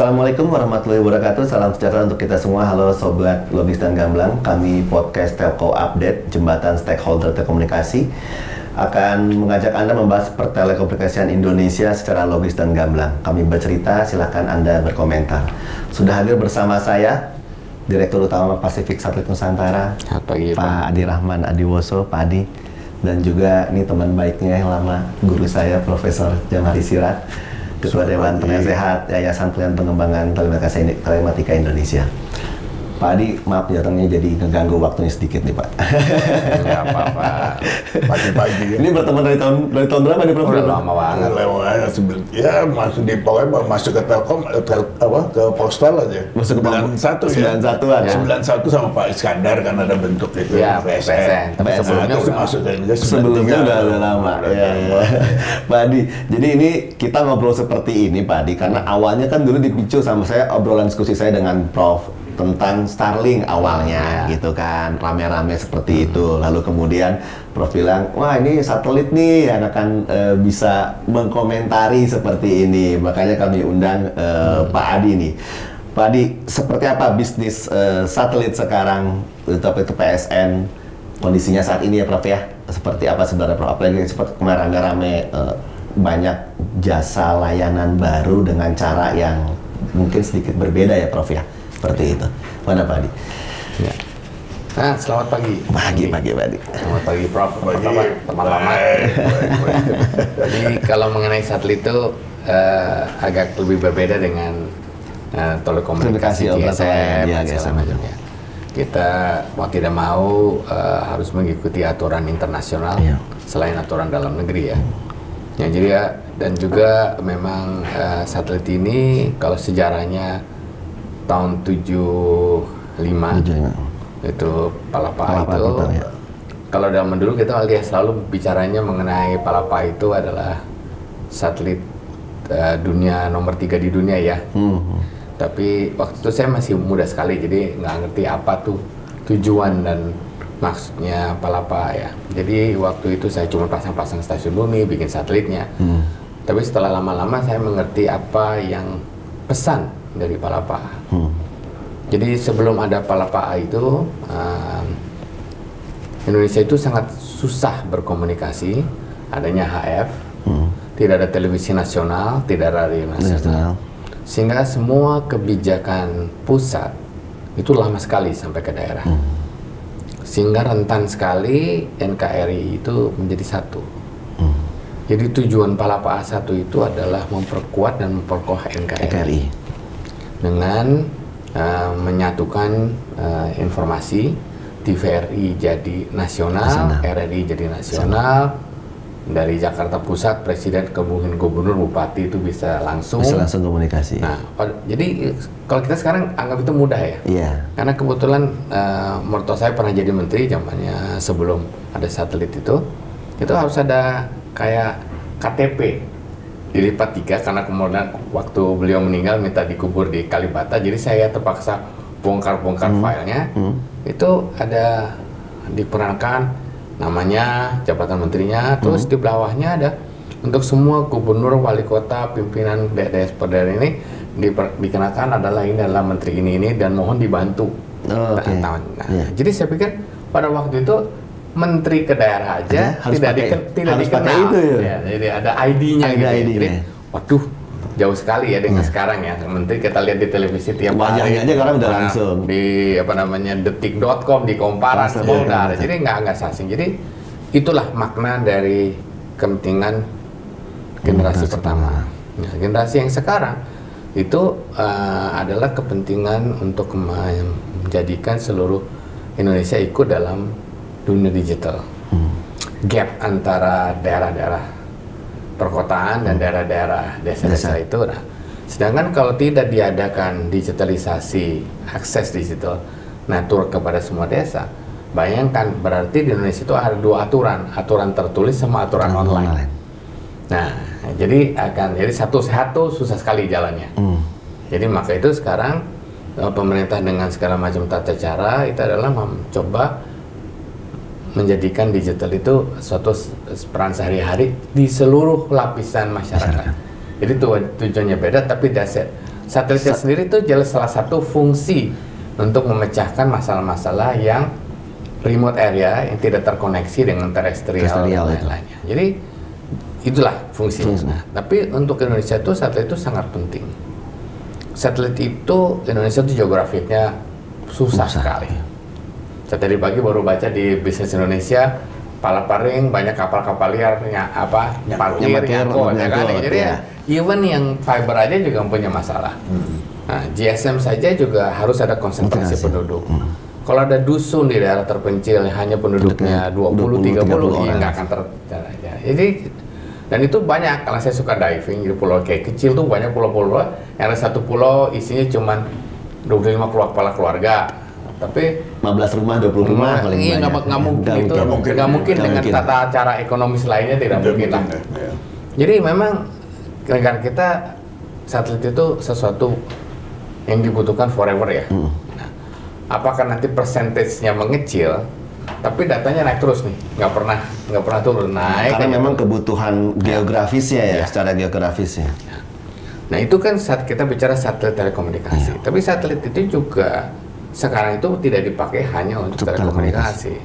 Assalamualaikum warahmatullahi wabarakatuh. Salam sejahtera untuk kita semua. Halo Sobat Logis dan Gamblang. Kami podcast Telco Update, Jembatan Stakeholder Telekomunikasi, akan mengajak Anda membahas pertelekomunikasian Indonesia secara logis dan gamblang. Kami bercerita, silakan Anda berkomentar. Sudah hadir bersama saya, Direktur Utama Pasifik Satelit Nusantara, Pak Adi Rahman Adiwoso, Pak Adi. Dan juga ini teman baiknya yang lama, guru saya, Profesor Jamari Sirat, Ketua Dewan Penasehat Yayasan Pelatihan Pengembangan Telematika Indonesia. Pak Adi, maaf datangnya jadi ngeganggu waktunya sedikit nih Pak. Nggak apa-apa. Pagi-pagi. Ini bertemu dari tahun berapa nih Prof? Udah lama banget. Ya masuk di pokoknya masuk ke Telkom, ke Postal aja. Masuk ke 91 ya. 91-an. Ya. 91 sama Pak Iskandar kan ada bentuk itu. Ya, PSN. Tapi sebelumnya udah masuk sebelumnya udah lama. Ya. Pak Adi, jadi ini kita ngobrol seperti ini Pak Adi karena awalnya kan dulu dipicu sama saya obrolan diskusi saya dengan Prof tentang Starlink awalnya gitu kan, rame-rame seperti itu. Lalu kemudian Prof bilang, wah ini satelit nih yang akan bisa mengkomentari seperti ini. Makanya kami undang Pak Adi nih. Pak Adi, seperti apa bisnis satelit sekarang, tapi itu PSN, kondisinya saat ini ya Prof ya? Seperti apa sebenarnya Prof? Apalagi seperti kemarin rame banyak jasa layanan baru dengan cara yang mungkin sedikit berbeda ya Prof ya? Seperti itu. Mana Pak Adi? Ya. Nah, selamat pagi. Pagi Pak Adi. Selamat pagi Prof. Teman lama. Jadi kalau mengenai satelit itu agak lebih berbeda dengan telekomunikasi GSM dan segala macamnya. Kita mau tidak mau harus mengikuti aturan internasional selain aturan dalam negeri ya. Ya jadi ya, dan juga memang satelit ini kalau sejarahnya tahun 75 itu Palapa itu ya. Kalau zaman dulu kita selalu bicaranya mengenai Palapa itu adalah satelit dunia nomor 3 di dunia ya. Tapi waktu itu saya masih muda sekali jadi nggak ngerti apa tuh tujuan dan maksudnya Palapa ya. Jadi waktu itu saya cuma pasang-pasang stasiun bumi, bikin satelitnya. Tapi setelah lama-lama saya mengerti apa yang pesan dari Palapa. Jadi sebelum ada Palapa itu, Indonesia itu sangat susah berkomunikasi. Adanya HF, tidak ada televisi nasional, tidak ada radio nasional. Sehingga semua kebijakan pusat itu lama sekali sampai ke daerah. Sehingga rentan sekali NKRI itu menjadi satu. Jadi tujuan Palapa A1 itu adalah memperkuat dan memperkokoh NKRI. Dengan menyatukan informasi, TVRI jadi nasional, RRI jadi nasional. Dari Jakarta Pusat, Presiden, Gubernur, Bupati itu bisa langsung komunikasi. Nah, jadi kalau kita sekarang anggap itu mudah ya. Iya. Karena kebetulan mertua saya pernah jadi menteri zamannya sebelum ada satelit itu harus ada kayak KTP. Dilipat 3 karena kemudian waktu beliau meninggal minta dikubur di Kalibata, jadi saya terpaksa bongkar-bongkar filenya. Itu ada diperankan namanya, jabatan menterinya, terus di bawahnya ada untuk semua gubernur, wali kota, pimpinan daerah ini dikenakan adalah ini adalah menteri ini dan mohon dibantu. Jadi saya pikir pada waktu itu menteri ke daerah aja tidak dikenal itu ya. Jadi ada ID-nya gitu. Jadi, waduh, jauh sekali ya dengan sekarang ya. Menteri kita lihat di televisi tiap hari. Wajahnya aja udah langsung di detik.com, di Kompas semua udah ada. Jadi nggak asing. Jadi itulah makna dari kepentingan generasi pertama. Nah, generasi yang sekarang itu adalah kepentingan untuk menjadikan seluruh Indonesia ikut dalam dunia digital. Gap antara daerah-daerah perkotaan dan daerah-daerah desa-desa itu. Nah, sedangkan kalau tidak diadakan digitalisasi, akses digital network kepada semua desa, bayangkan berarti di Indonesia itu ada 2 aturan tertulis sama aturan online. Nah, jadi satu susah sekali jalannya. Jadi maka itu sekarang pemerintah dengan segala macam tata cara itu adalah mencoba menjadikan digital itu suatu peran sehari-hari di seluruh lapisan masyarakat. Jadi tujuannya beda, tapi Satelit sendiri itu jelas salah satu fungsi untuk memecahkan masalah-masalah yang remote area yang tidak terkoneksi dengan terestrial dan lain-lainnya. Jadi itulah fungsinya. Nah, tapi untuk Indonesia itu satelit itu sangat penting. Satelit itu Indonesia itu geografiknya susah sekali. Saya tadi pagi baru baca di Bisnis Indonesia, Palaparing banyak kapal-kapal liar parkir, nyangkut, ya kan? Jadi even yang fiber aja juga punya masalah. Nah, GSM saja juga harus ada konsentrasi penduduk. Kalau ada dusun di daerah terpencil hanya penduduknya 20-30 ya nggak akan terjadi. Jadi dan itu banyak, kalau saya suka diving di pulau kayak kecil tuh banyak pulau-pulau yang ada satu pulau isinya cuman 25 kepala keluarga. Tapi 15 rumah, 20 rumah paling banyak. Nggak mungkin dengan tata cara ekonomis lainnya tidak mungkin lah. Jadi memang negara kita satelit itu sesuatu yang dibutuhkan forever ya. Nah, apakah nanti persentasenya mengecil, tapi datanya naik terus nih, nggak pernah turun, naik. Karena memang kebutuhan geografisnya ya, secara geografisnya. Nah itu kan saat kita bicara satelit telekomunikasi, tapi satelit itu juga sekarang itu tidak dipakai hanya untuk telekomunikasi.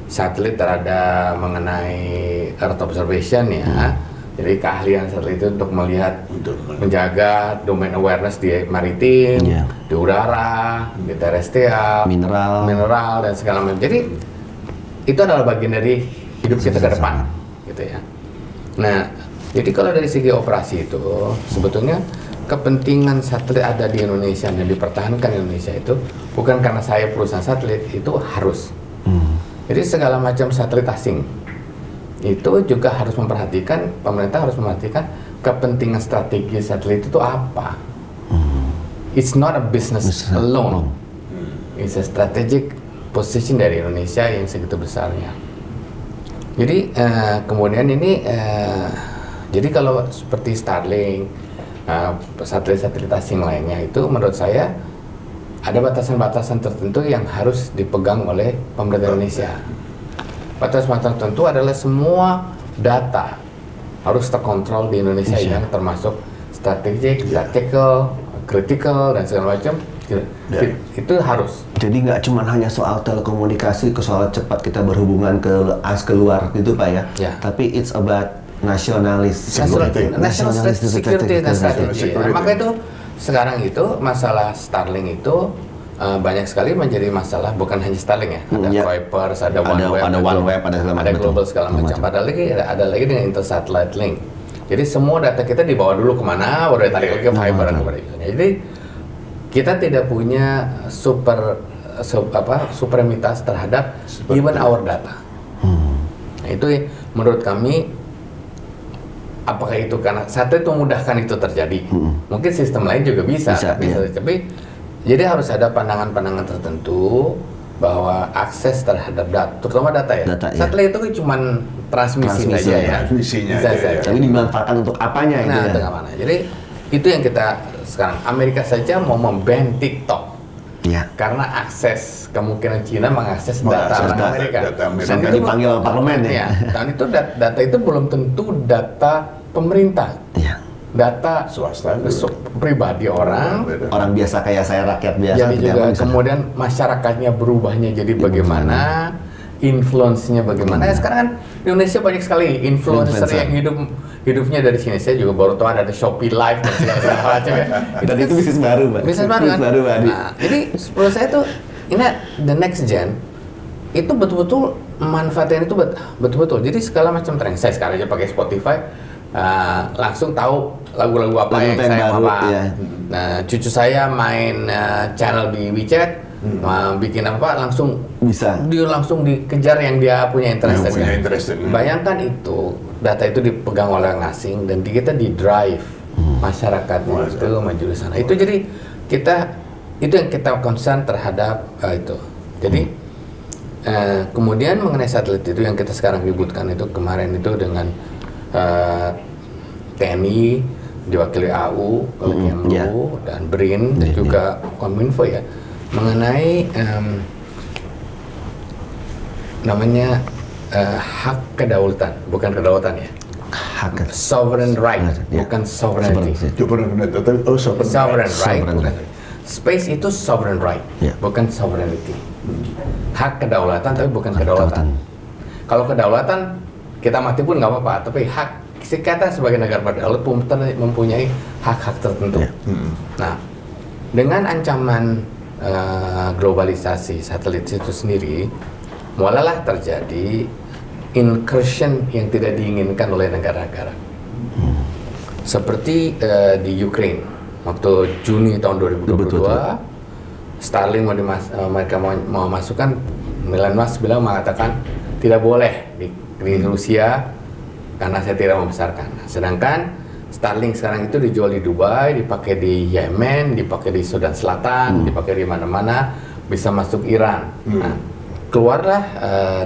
Satelit ada mengenai Earth observation ya. Jadi keahlian satelit itu untuk melihat, menjaga domain awareness di maritim, di udara, di terestrial, mineral dan segala macam. Jadi itu adalah bagian dari hidup kita ke depan, gitu ya. Nah, jadi kalau dari segi operasi itu sebetulnya kepentingan satelit ada di Indonesia dan dipertahankan di Indonesia itu bukan karena saya perusahaan satelit, itu harus. Jadi segala macam satelit asing itu juga harus memperhatikan, pemerintah harus memperhatikan kepentingan strategi satelit itu apa. It's not a business alone. It's a strategic position dari Indonesia yang segitu besarnya. Jadi kemudian ini jadi kalau seperti Starlink, satelit-satelit asing lainnya itu menurut saya ada batasan-batasan tertentu yang harus dipegang oleh pemerintah Indonesia. Batas-batas tertentu adalah semua data harus terkontrol di Indonesia yang termasuk strategik, tactical, critical dan segala macam. Itu harus. Jadi nggak cuma hanya soal telekomunikasi, soal cepat kita berhubungan ke luar gitu Pak ya. Tapi it's about national security dan strategi. Maka itu sekarang itu masalah Starlink itu banyak sekali menjadi masalah, bukan hanya Starlink ya. Ada Kuipers, ada OneWeb, ada Global segala macam. Ada lagi dengan Intersatellite Link. Jadi semua data kita dibawa dulu kemana, baru ditarik lagi ke fiber kepada itu. Jadi kita tidak punya supremitas terhadap even our data. Nah, itu menurut kami, apakah itu karena satelit memudahkan itu terjadi? Mungkin sistem lain juga bisa. Tapi jadi harus ada pandangan-pandangan tertentu bahwa akses terhadap data, terutama data ya. Satelit itu cuma transmisi saja ya. Transmisinya. Tapi dimanfaatkan untuk apanya itu? Untuk apa? Jadi itu yang kita sekarang, Amerika saja mau memban TikTok karena akses, kemungkinan Cina mengakses data Amerika. Sampai dipanggil parlemen ya. Dan itu data itu belum tentu data pemerintah. Data swasta, pribadi orang biasa kayak saya, rakyat biasa. Jadi juga kemudian masyarakatnya berubahnya jadi bagaimana, influence-nya bagaimana. Sekarang kan di Indonesia banyak sekali influencer yang hidupnya dari sini. Saya juga baru tahu ada Shopee Live dan segala macam ya. Dan itu bisnis baru, Pak. Bisnis baru kan. Nah, jadi menurut saya tuh ini the next gen itu betul-betul manfaatnya itu betul-betul. Jadi segala macam tren. Saya sekarang aja pakai Spotify, langsung tahu lagu-lagu apa yang saya mau. Nah, cucu saya main channel di WeChat. Bikin apa langsung bisa, dia langsung dikejar yang dia punya interest. Bayangkan itu data itu dipegang oleh orang asing dan kita di drive masyarakatnya itu maju di sana. Itu jadi itu yang kita concern terhadap itu. Jadi kemudian mengenai satelit itu yang kita sekarang ributkan itu kemarin itu dengan TNI diwakili AU, Kemlu dan BRIN dan juga Kominfo ya, mengenai namanya hak kedaulatan, bukan kedaulatan ya, Hak. Sovereign right, Ya. bukan sovereignty. Sovereign right. Bukan. Space itu sovereign right, Ya. bukan sovereignty. Hak kedaulatan tapi bukan kedaulatan. Kalau kedaulatan kita mati pun nggak apa-apa, tapi hak kita sebagai negara berdaulat mempunyai hak-hak tertentu. Ya. Nah, dengan ancaman globalisasi satelit itu sendiri, mulailah terjadi incursion yang tidak diinginkan oleh negara-negara. Seperti di Ukraine, waktu Juni tahun 2022, Starlink mereka mau masukkan, Elon Musk mengatakan tidak boleh di Rusia karena saya tidak membesarkan. Sedangkan Starlink sekarang itu dijual di Dubai, dipakai di Yemen, dipakai di Sudan Selatan, dipakai di mana-mana, bisa masuk Iran. Nah, keluarlah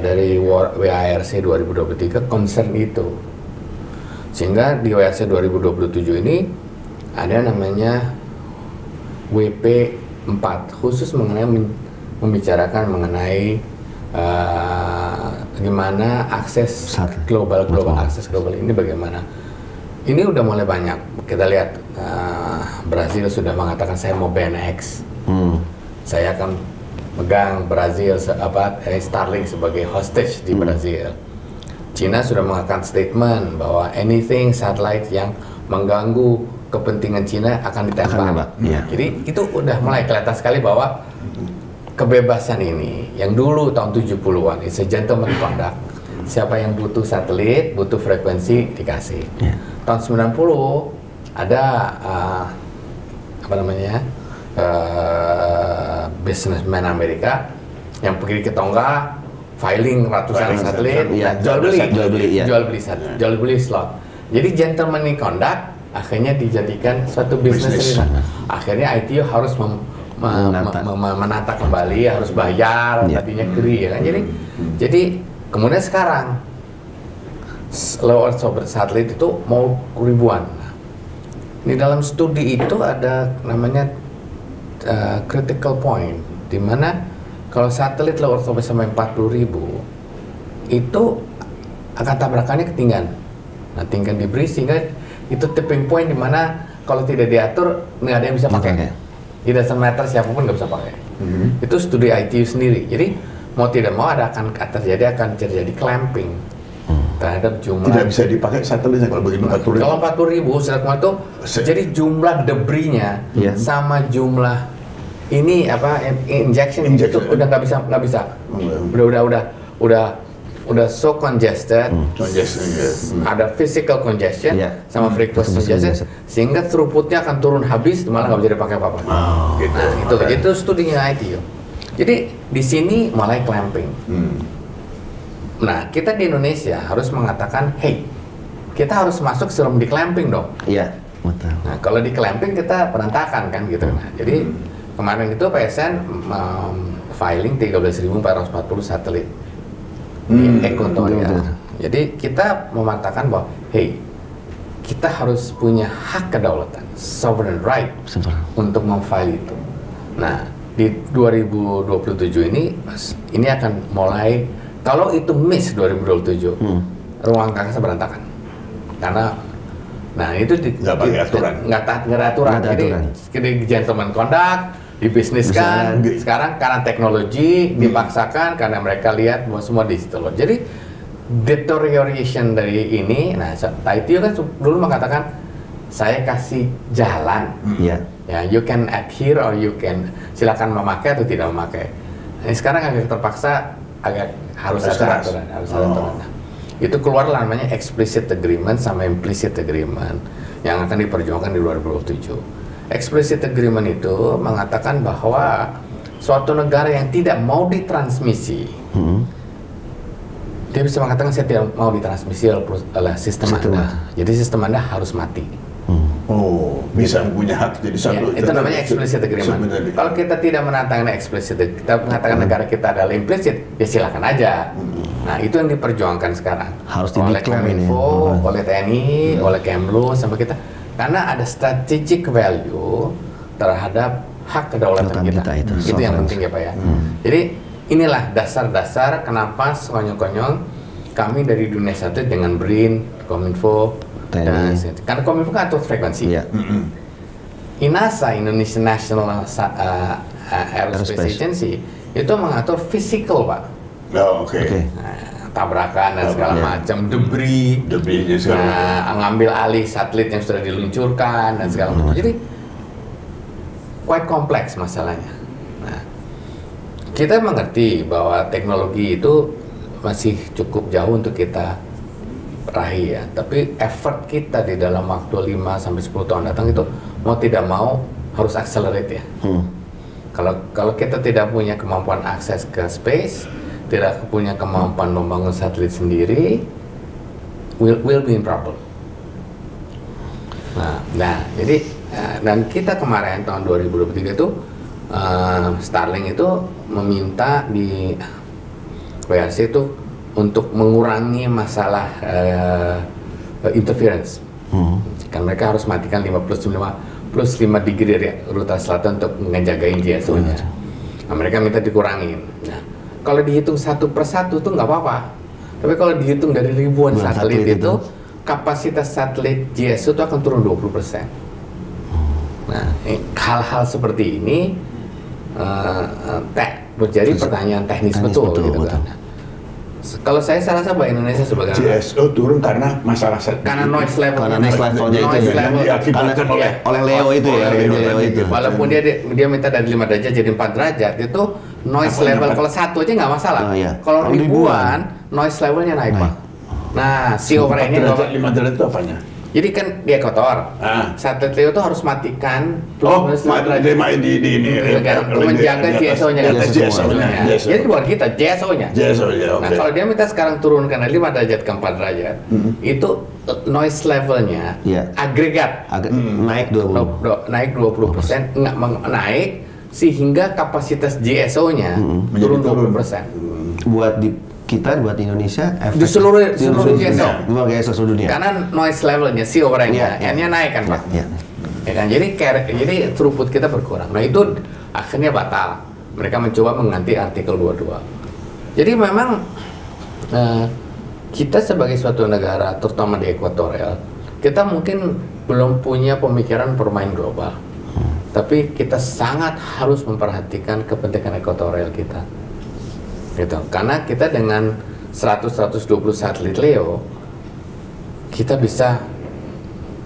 dari WARC 2023 concern itu. Sehingga di WARC 2027 ini ada namanya WP4 khusus mengenai membicarakan mengenai gimana akses global akses global ini bagaimana. Ini udah mulai banyak. Kita lihat Brazil sudah mengatakan saya mau BNX. Saya akan megang Brazil Starlink sebagai hostage di Brazil. Cina sudah mengatakan statement bahwa anything satellite yang mengganggu kepentingan Cina akan ditembak. Jadi itu udah mulai kelihatan sekali bahwa kebebasan ini yang dulu tahun 70-an it's a gentleman conduct. Siapa yang butuh satelit, butuh frekuensi dikasih. Tahun 90 ada businessman Amerika yang pergi ke Tonga, filing ratusan satelit, jual beli slot. Jadi gentleman conduct akhirnya dijadikan suatu bisnis. Akhirnya ITU harus menata kembali, harus bayar, tadinya free ya kan. Jadi kemudian sekarang low Earth orbit satelit itu mau ribuan. Di dalam studi itu ada namanya critical point, di mana kalau satelit low Earth orbit sampai 40.000 itu akan tabrakannya ketinggian. Nah, tinggal diberi sehingga itu tipping point di mana kalau tidak diatur nggak ada yang bisa pakai. It doesn't matter siapapun nggak bisa pakai. Itu studi ITU sendiri. Jadi mau tidak mau akan terjadi clamping terhadap jumlah. Tidak bisa dipakai satelitnya kalau begitu 40.000. Kalau 40.000 setelah itu jadi jumlah debrisnya sama jumlah ini injection itu udah nggak bisa. Udah so congested, ada physical congestion sama frequency congestion, sehingga throughputnya akan turun habis, malah nggak bisa dipakai apa-apa. Nah, itu studinya ITU. Jadi di sini mulai clamping. Nah, kita di Indonesia harus mengatakan, hey, kita harus masuk sebelum di clamping dong. Iya, betul. Nah, kalau di clamping kita berantakan kan gitu. Nah, jadi kemarin itu PSN filing 13.440 satelit. Ekotoria. Jadi kita mematakan bahwa, hey, kita harus punya hak kedaulatan, sovereign right, untuk memfile itu. Nah, di 2027 ini akan mulai, kalau itu miss 2027, ruang angkasa berantakan. Karena, nah itu nggak pakai aturan. Nggak ada aturan. Jadi gentleman conduct, dibisniskan. Sekarang karena teknologi dipaksakan karena mereka lihat bahwa semua digital. Jadi deterioration dari ini, nah ITU kan dulu mengatakan saya kasih jalan, ya you can adhere or you can silakan memakai atau tidak memakai. Ini sekarang agak terpaksa, harus ada aturan. Nah, itu keluar namanya explicit agreement sama implicit agreement yang akan diperjuangkan di 2027. Explicit agreement itu mengatakan bahwa suatu negara yang tidak mau ditransmisi, dia bisa mengatakan saya tidak mau ditransmisi oleh sistem Anda. Jadi sistem Anda harus mati. Bisa punya hak jadi satu. Itu namanya explicit agreement. Kalau kita tidak menantang explicit, kita mengatakan negara kita adalah implicit, ya silakan aja. Nah, itu yang diperjuangkan sekarang. Harus oleh Kominfo, oleh TNI, oleh Kemlu, sampai kita. Karena ada strategic value terhadap hak kedaulatan kita. Itu yang penting ya Pak ya. Jadi inilah dasar-dasar kenapa sekonyong-konyong kami dari dunia satelit dengan BRIN, Kominfo, dan karena Kominfo kan atur frekuensi. Iya. INASA, Indonesian National Aerospace Agency, itu mengatur physical, Pak. Oh, oke. Nah, tabrakan dan segala macam, Debrisnya segala macam. ngambil alih satelit yang sudah diluncurkan dan segala macam. Jadi quite kompleks masalahnya. Nah, kita mengerti bahwa teknologi itu masih cukup jauh untuk kita raih ya, tapi effort kita di dalam waktu 5-10 tahun datang itu mau tidak mau harus accelerate ya. Kalau kita tidak punya kemampuan akses ke space, tidak punya kemampuan membangun satelit sendiri, will be in trouble. Nah, jadi dan kita kemarin tahun 2023 itu Starlink itu meminta di WRC itu untuk mengurangi masalah interference. Kan mereka harus matikan 5+5 degree dari utara selatan untuk ngejagain GSO-nya. Nah, mereka minta dikurangin. Nah, kalau dihitung satu persatu tuh nggak apa-apa. Tapi kalau dihitung dari ribuan satelit itu, kapasitas satelit GSO itu akan turun 20%. Nah, hal-hal seperti ini menjadi pertanyaan teknis betul gitu kan. Kalau saya rasa bahwa Indonesia sebagai GSO turun karena masalah karena noise level, karena noise levelnya itu diakibatkan oleh Leo itu ya, Leo itu. Walaupun dia minta dari 5 derajat jadi 4 derajat, itu noise level kalau satu aja nggak masalah. Kalau ribuan, noise levelnya naik, Pak. Nah, si over ini 5 derajat itu apanya? Jadi kan dia kotor. Satelit Leo itu harus matikan plus di ini menjaga GSO-nya. Jadi bukan kita, GSO-nya. Nah, kalau dia minta sekarang turunkan dari 5 derajat ke 4 derajat, itu noise levelnya agregat naik 20%, naik sehingga kapasitas GSO-nya turun 20%. Buat buat Indonesia di seluruh GSO seluruh dunia. Karena noise levelnya si overnya N-nya naik kan, Pak. Ya kan, jadi throughput kita berkurang. Nah, itu akhirnya batal. Mereka mencoba mengganti artikel 22. Jadi memang kita sebagai suatu negara, terutama di ekuatorial, kita mungkin belum punya pemikiran bermain global. Tapi kita sangat harus memperhatikan kepentingan ekuatorial kita. Gitu. Karena kita dengan 100-120 satelit Leo, kita bisa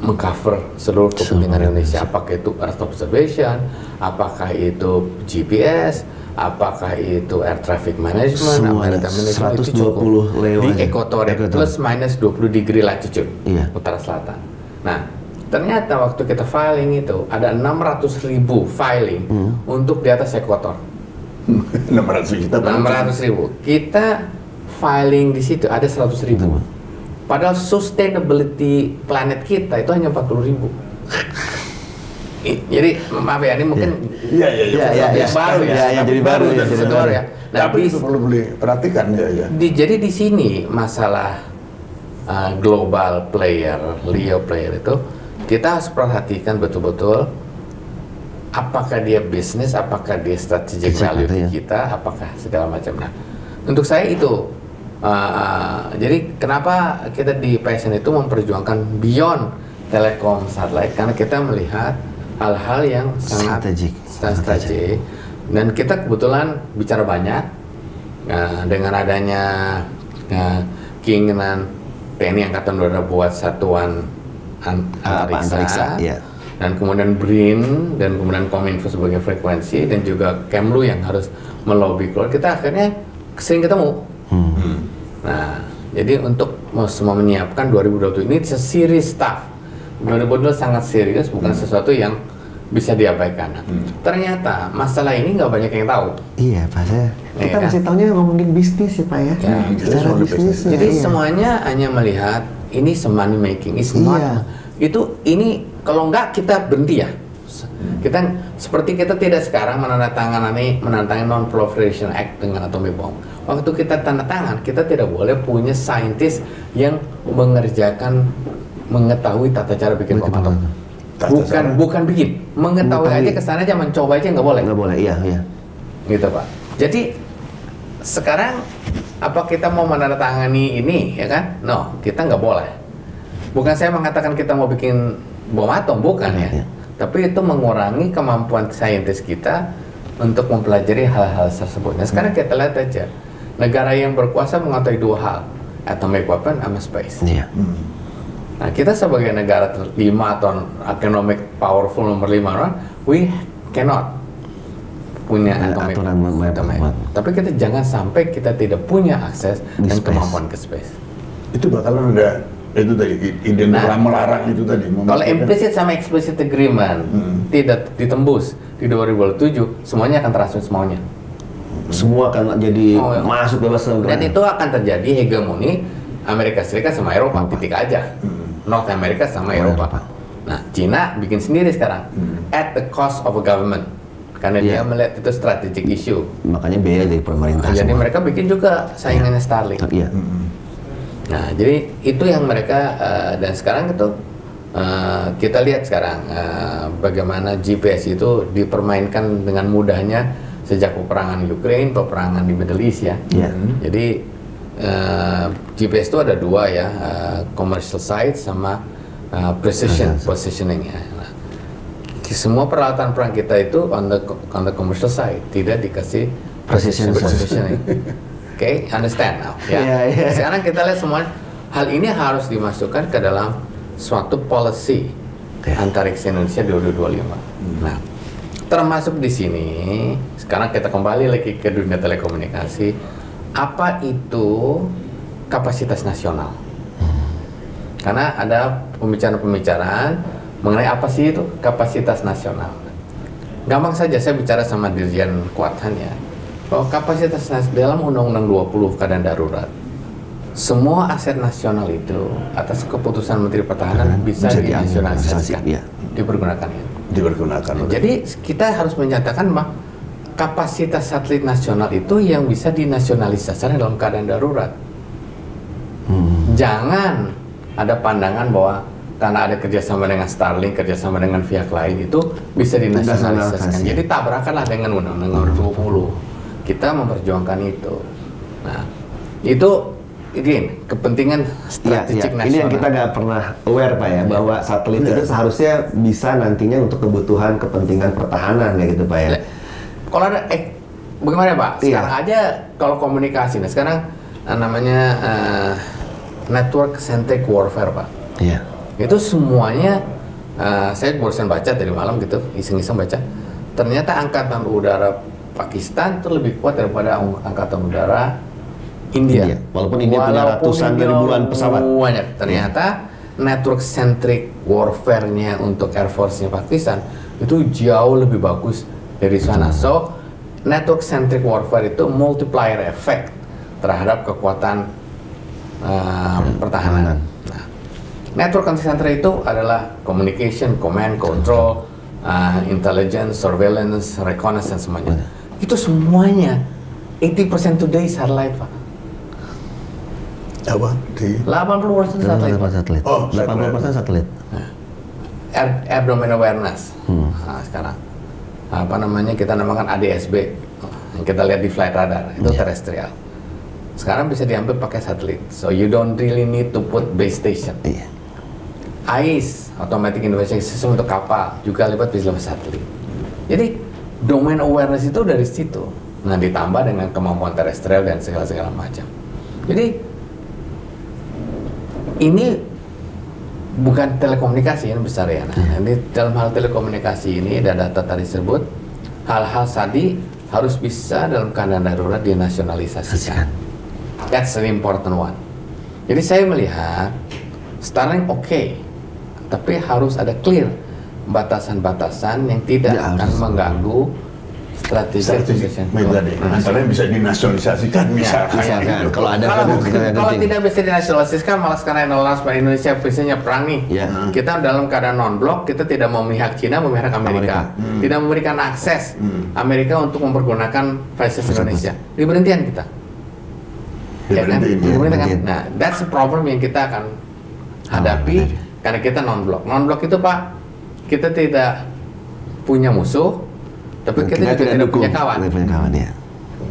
mengcover seluruh kepentingan Indonesia. Apakah itu Earth observation, apakah itu GPS, apakah itu air traffic management, maritime management, itu cukup di ekuatorial plus minus 20 degree latitude utara selatan. Nah, ternyata waktu kita filing itu ada 600.000 filing untuk di atas ekuator. 600.000 kita filing di situ ada 100.000. Padahal sustainability planet kita itu hanya 40.000. Jadi maaf ya, ini mungkin baru ya, jadi baru ya. Nah, tapi itu perlu diperhatikan ya. Jadi di sini masalah global player, Leo player itu kita harus perhatikan betul-betul. Apakah dia bisnis, apakah dia strategic value kita, apakah segala macam. Nah, untuk saya itu, jadi kenapa kita di PSN itu memperjuangkan beyond telekom satellite, karena kita melihat hal-hal yang sangat strategik. Dan kita kebetulan bicara banyak dengan adanya keinginan TNI Angkatan Udara buat satuan antariksa. Dan kemudian BRIN dan kemudian Kominfo sebagai frekuensi dan juga Kemlu yang harus melobi keluar, kita akhirnya sering ketemu. Nah, jadi untuk semua menyiapkan 2020 ini series stuff, benar-benar sangat serius, bukan sesuatu yang bisa diabaikan. Ternyata masalah ini nggak banyak yang tahu. Iya, Pak. Kita masih tahunya ngomongin bisnis ya, Pak ya. Secara bisnis. Jadi semuanya hanya melihat ini money making, is not. Ini kalau enggak kita berhenti ya. Kita seperti kita tidak sekarang menandatangani Non-Proliferation Act dengan atomic bomb. Waktu kita tanda tangan, kita tidak boleh punya saintis yang mengetahui tata cara bikin bom atom. Bukan bikin, mengetahui aja kesana aja, mencoba aja nggak boleh. Nggak boleh, iya. Gitu, Pak. Jadi sekarang Apa kita mau menandatangani ini, ya kan? No, kita nggak boleh. Bukan saya mengatakan kita mau bikin bom atom, bukan ya. Tapi itu mengurangi kemampuan saintis kita untuk mempelajari hal-hal tersebut. Nah sekarang kita lihat aja, negara yang berkuasa menguasai dua hal, atomic weapon sama space. Nah kita sebagai negara terlima atau economic powerful nomor 5, we cannot punya atomic weapon. Tapi kita jangan sampai kita tidak punya akses dan kemampuan ke space. Itu bakalan ada itu tadi ide melarang itu tadi. Kalau implicit sama explicit agreement tidak ditembus di 2027, semuanya akan transfer semuanya. Semua akan jadi masuk bebas. Dan itu akan terjadi hegemoni Amerika Serikat sama Eropa, titik aja. North America sama Eropa. Nah, Cina bikin sendiri sekarang at the cost of a government. Karena dia melihat itu strategic issue. Makanya biaya dari pemerintah. Jadi mereka bikin juga saingannya Starlink. Nah, jadi itu yang mereka dan sekarang itu kita lihat sekarang bagaimana GPS itu dipermainkan dengan mudahnya sejak peperangan Ukraine, peperangan di Middle East ya. Jadi GPS itu ada dua ya, commercial side sama precision positioning ya. Nah, semua peralatan perang kita itu on the commercial side, tidak dikasih precision positioning. Oke, understand now. Ya. Sekarang kita lihat semua hal ini harus dimasukkan ke dalam suatu policy antariksa Indonesia 2025. Nah, termasuk di sini sekarang kita kembali lagi ke dunia telekomunikasi. Apa itu kapasitas nasional? Karena ada pembicaraan-pembicaraan mengenai apa sih itu kapasitas nasional. Gampang saja saya bicara sama Dirjen Kuathan ya. Bahwa kapasitas dalam Undang-Undang 20 keadaan darurat, semua aset nasional itu atas keputusan Menteri Pertahanan bisa dinasionalisasikan, dipergunakan. Jadi kita harus menyatakan bahwa kapasitas satelit nasional itu yang bisa dinasionalisasikan dalam keadaan darurat. Jangan ada pandangan bahwa karena ada kerjasama dengan Starlink, kerjasama dengan pihak lain itu bisa dinasionalisasikan. Jadi tabrakanlah dengan Undang-Undang 20. Kita memperjuangkan itu. Nah, itu again kepentingan strategik nasional. Ini yang kita nggak pernah aware Pak ya, bahwa satelit itu seharusnya bisa nantinya untuk kebutuhan kepentingan pertahanan kayak gitu Pak ya. Kalau ada bagaimana Pak? Sekarang aja kalau komunikasi, nah sekarang namanya network centric warfare Pak. Itu semuanya saya barusan baca dari malam gitu, iseng-iseng baca. Ternyata angkatan udara Pakistan itu lebih kuat daripada angkatan udara India. Walaupun India punya ratusan ribuan pesawat. Banyak. Ternyata network centric warfare-nya untuk Air Force-nya Pakistan itu jauh lebih bagus dari sana. So, network centric warfare itu multiplier effect terhadap kekuatan pertahanan. Nah, network centric itu adalah communication, command, control, intelligence, surveillance, reconnaissance semuanya. Itu semuanya 80% today satellite Pak. Apa? 80% satelit. Oh, 80% satelit. Air domain awareness. Nah, sekarang apa namanya kita namakan ADSB yang kita lihat di flight radar itu terestrial. Sekarang bisa diambil pakai satelit. So you don't really need to put base station. AIS, Automatic Information System untuk kapal juga lewat bisa satelit. Jadi domain awareness itu dari situ. Nah, ditambah dengan kemampuan terestrial dan segala macam. Jadi ini bukan telekomunikasi yang besar ya. Nah, ini dalam hal telekomunikasi ini ada data tadi disebut hal-hal tadi harus bisa dalam keadaan darurat dinasionalisasikan. That's an important one. Jadi saya melihat Starlink tapi harus ada clear batasan-batasan yang tidak akan mengganggu strategi Antara bisa dinasionalisasikan misalkan. Kalau tidak bisa dinasionalisasikan, malah sekarang Indonesia biasanya perang nih. Kita dalam keadaan non-blok, kita tidak memihak Cina, memihak Amerika. Tidak memberikan akses Amerika untuk mempergunakan fasilitas Indonesia. Diberhentikan kita. Diberhentikan. Nah, that's a problem yang kita akan hadapi karena kita non-blok. Non-blok itu Pak, kita tidak punya musuh, tapi kita juga tidak punya kawan. Ya.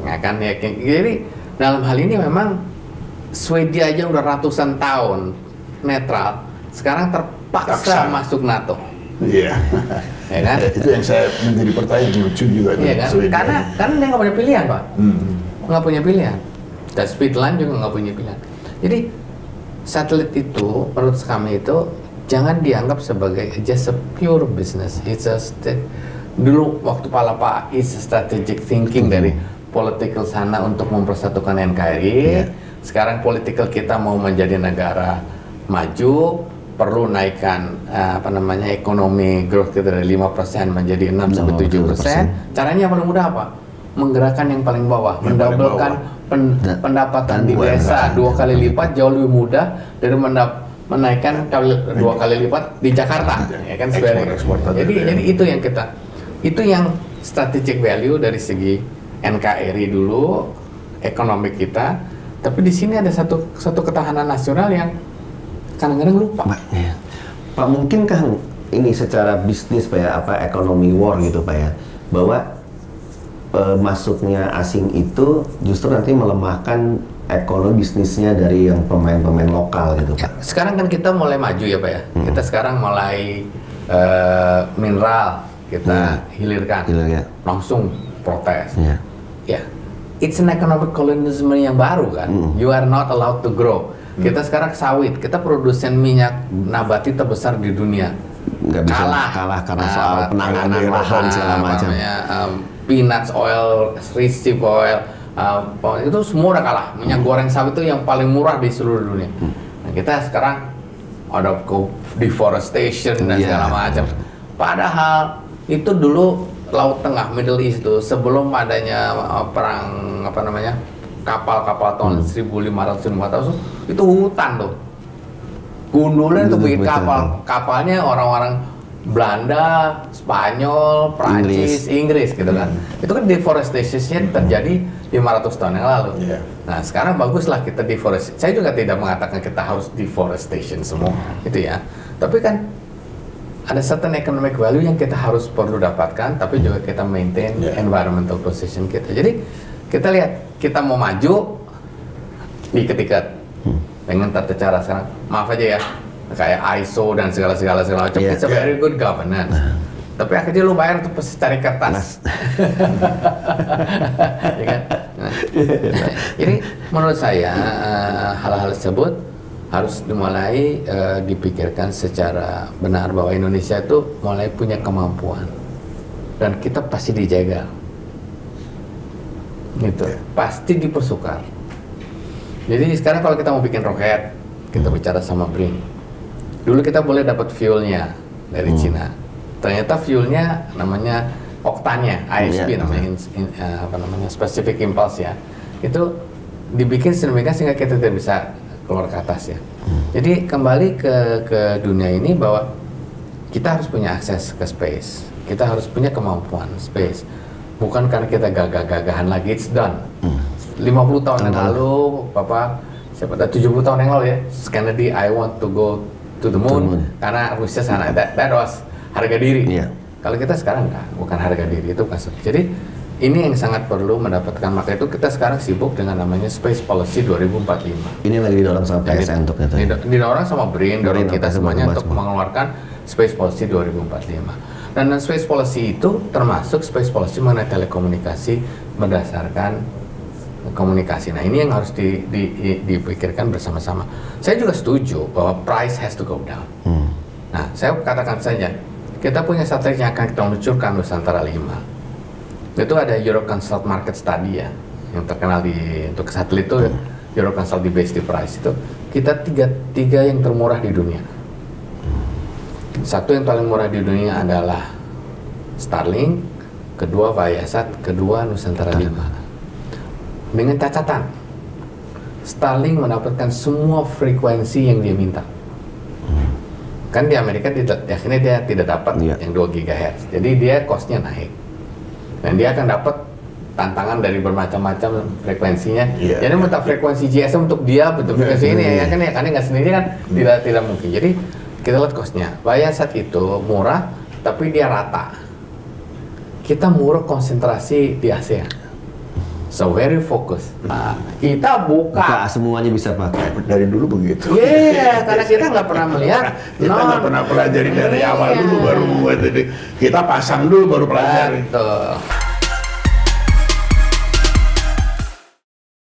Nah, kan ya, jadi dalam hal ini memang Swedia aja udah ratusan tahun netral, sekarang terpaksa masuk NATO. Iya. Ya kan? Itu yang saya menjadi pertanyaan lucu juga. Iya kan? Swedia. Karena dia nggak punya pilihan, Pak. Nggak punya pilihan. Dan Finland juga nggak punya pilihan. Jadi satelit itu menurut kami itu jangan dianggap sebagai just a pure business. It's a dulu waktu Pak is strategic thinking dari political sana untuk mempersatukan NKRI. Sekarang political kita mau menjadi negara maju, perlu naikkan ekonomi growth kita dari 5% menjadi 6 sampai 7%. Caranya yang paling mudah apa? Menggerakkan yang paling bawah, mendabelkan pendapatan di desa 2 kali lipat, jauh lebih mudah dari menaikkan 2 kali lipat di Jakarta, ya kan? Jadi itu yang strategic value dari segi NKRI dulu, ekonomi kita. Tapi di sini ada satu ketahanan nasional yang kadang-kadang lupa. Pak, mungkinkah ini secara bisnis Pak ya, ekonomi war gitu Pak ya, bahwa masuknya asing itu justru nanti melemahkan ekonomi bisnisnya dari yang pemain-pemain lokal gitu Pak? Sekarang kan kita mulai maju ya Pak ya, kita sekarang mulai mineral kita hilirkan, langsung protes. Ya, it's an economic colonialism yang baru kan, you are not allowed to grow. Kita sekarang sawit, kita produsen minyak nabati terbesar di dunia. Nggak bisa kalah karena soal penanganan lahan segala macam. Peanuts oil, rapeseed oil, itu semua udah kalah. Minyak goreng sawit itu yang paling murah di seluruh dunia. Nah, kita sekarang ada deforestation dan segala macam. Padahal itu dulu Laut Tengah, Middle East itu sebelum adanya perang kapal-kapal tahun 1500 itu hutan tuh. Gundulnya tuh bikin kapalnya orang-orang Belanda, Spanyol, Prancis, Inggris gitu kan. Itu kan deforestation terjadi 500 tahun yang lalu. Nah, sekarang baguslah kita deforestation. Saya juga tidak mengatakan kita harus deforestation semua gitu ya. Tapi kan ada certain economic value yang kita perlu dapatkan, tapi juga kita maintain environmental position kita. Jadi kita lihat, kita mau maju dikit-dikit dengan tata cara sekarang, maaf aja ya, kayak ISO dan segala macam, it's a very good governance. Tapi akhirnya lu bayar untuk cari kertas. Ya kan? Jadi menurut saya hal-hal tersebut harus dimulai dipikirkan secara benar bahwa Indonesia itu mulai punya kemampuan dan kita pasti dijaga. Gitu, pasti dipersukar. Jadi sekarang kalau kita mau bikin roket, kita bicara sama Brin. Dulu kita boleh dapat fuelnya dari Cina. Ternyata fuelnya namanya oktannya, ISP namanya specific impulse ya. Itu dibikin sedemikian sehingga kita tidak bisa keluar ke atas ya. Jadi kembali ke dunia ini bahwa kita harus punya akses ke space. Kita harus punya kemampuan space. Bukan karena kita gagah-gagahan lagi, it's done. 50 tahun yang lalu, 70 tahun yang lalu ya, Kennedy, I want to go to the moon, karena Rusia sana, that was harga diri. Kalau kita sekarang enggak, bukan harga diri, itu bukan. Jadi ini yang sangat perlu mendapatkan, maka itu kita sekarang sibuk dengan namanya Space Policy 2045. Ini lagi didorong sama PSN untuk itu. Didorong sama BRIN, dorong kita semuanya untuk mengeluarkan Space Policy 2045. Dan Space Policy itu termasuk Space Policy mengenai telekomunikasi berdasarkan komunikasi. Nah, ini yang harus dipikirkan bersama-sama. Saya juga setuju bahwa price has to go down. Nah, saya katakan saja, kita punya satelit yang akan kita luncurkan Nusantara 5. Itu ada Euroconsult Market Study ya, yang terkenal untuk satelit itu Euroconsult di base di price itu. Kita tiga yang termurah di dunia. Satu yang paling murah di dunia adalah Starlink, kedua Viasat, kedua Nusantara 5. Dengan catatan, Starlink mendapatkan semua frekuensi yang dia minta. Kan di Amerika akhirnya dia tidak dapat yang 2 GHz, jadi dia cost-nya naik. Dan dia akan dapat tantangan dari bermacam-macam frekuensinya. Jadi minta frekuensi GSM untuk dia, betul frekuensi ini ya kan ya, karena nggak sendiri kan tidak mungkin. Jadi kita lihat cost-nya. Viasat itu murah, tapi dia rata. Kita murah konsentrasi di ASEAN. So very focus. Nah, kita buka. Semuanya bisa pakai. Dari dulu begitu. Iya, karena kita nggak pernah melihat. Kita nggak pernah pelajari dari awal dulu baru kita pasang dulu baru pelajari. Betul.